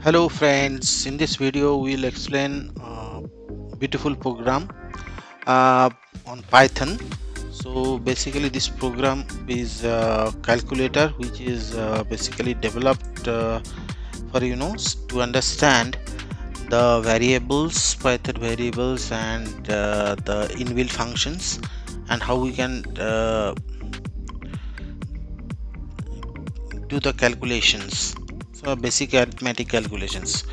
Hello friends, in this video we'll explain a beautiful program uh, on Python. So basically this program is a calculator which is basically developed for to understand the variables, Python variables and the inbuilt functions and how we can do the calculations, so basic arithmetic calculations.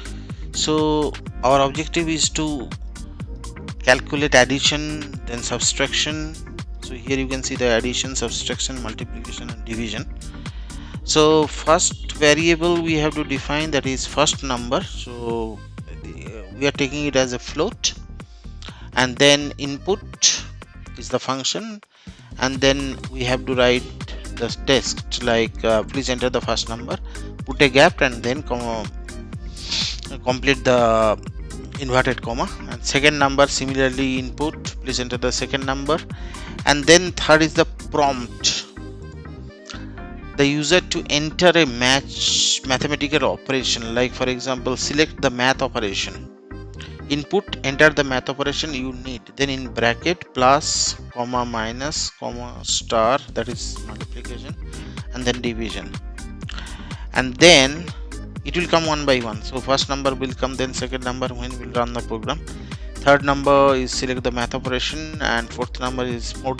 So our objective is to calculate addition, then subtraction. So here you can see the addition, subtraction, multiplication and division. So first variable we have to define, that is first number. So we are taking it as a float, and then input is the function, and then we have to write the text like please enter the first number, put a gap, and then complete the inverted comma, and second number similarly input, please enter the second number, and then third is the prompt, the user to enter a mathematical operation, like for example select the math operation, input, enter the math operation you need, then in bracket plus comma minus comma star, that is multiplication, and then division, and then it will come one by one. So first number will come, then second number when we will run the program, third number is select the math operation, and fourth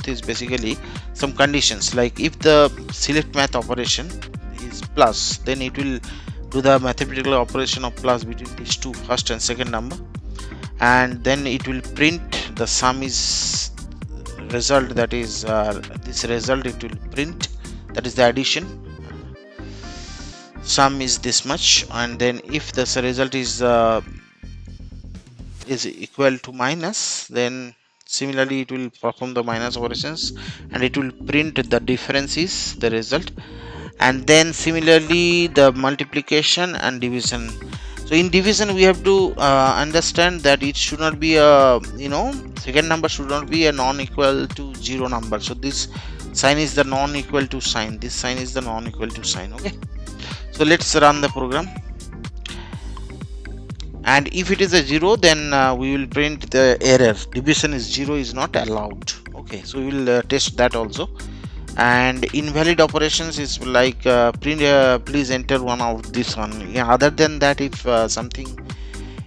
is basically some conditions, like if the select math operation is plus, then it will do the mathematical operation of plus between these two, first and second number, and then it will print the sum is result, that is this result it will print, that is the addition, sum is this much, and then if the result is equal to minus, then similarly it will perform the minus operations and it will print the difference is the result, and then similarly the multiplication and division. So in division we have to understand that it should not be a second number should not be a non-equal to 0 number. So this sign is the non-equal to sign, this sign is the non-equal to sign. Okay, so let's run the program, and if it is a 0, then we will print the error, division is 0 is not allowed. Okay, so we will test that also. And invalid operations is like print please enter one of this one. Yeah, other than that, if something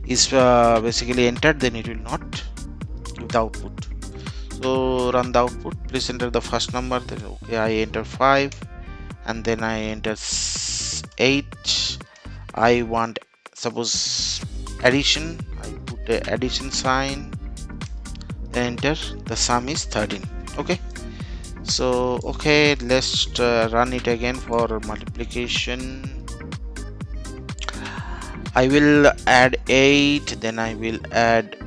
is basically entered, then it will not give the output. So run the output, please enter the first number, then okay, I enter 5, and then I enter 8. I want suppose addition, I put a addition sign, enter, the sum is 13. Okay, so okay, let's run it again for multiplication. I will add 8, then I will add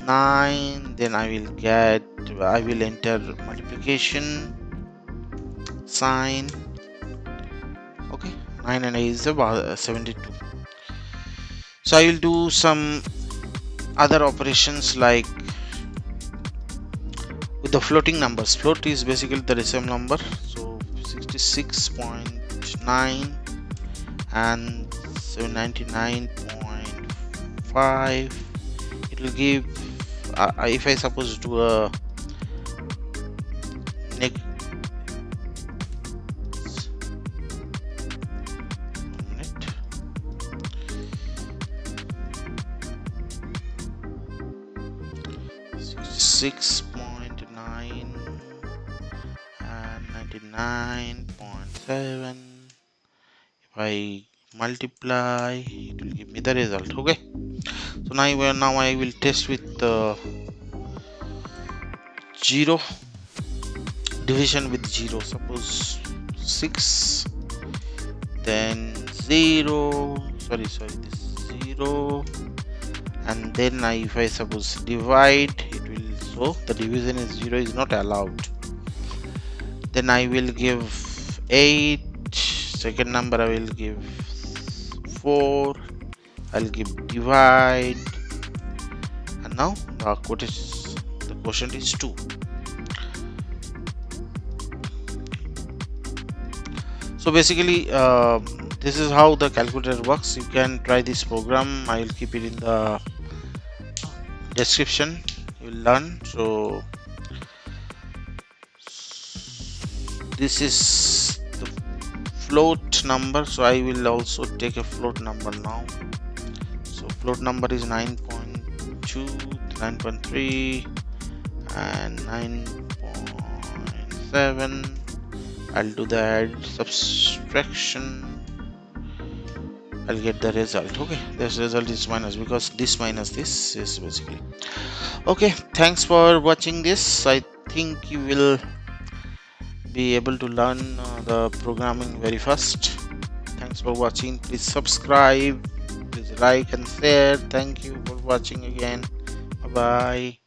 9, then I will enter multiplication sign. Okay, 9 and 8 is about 72. So I will do some other operations like with the floating numbers. Float is basically the decimal number, so 66.9 and 799.5. it will give if I suppose do a next 6.9 and 99.7, if I multiply it will give me the result. Okay, so now I will test with 0, division with 0, suppose 6, then 0, this 0, and then if I suppose divide, it will show the division is 0 is not allowed. Then I will give 8, second number I will give 4, I'll give divide, and now the quotient is 2. So basically this is how the calculator works. You can try this program. I will keep it in the description. You'll learn. So this is the float number, so I will also take a float number now. So float number is 9.2, 9.3 and 9.7. I'll do the add subtraction. I'll get the result. Okay, this result is minus, because this minus this is basically okay. Thanks for watching this. I think you will be able to learn the programming very fast. Thanks for watching. Please subscribe, please like and share. Thank you for watching again. Bye bye.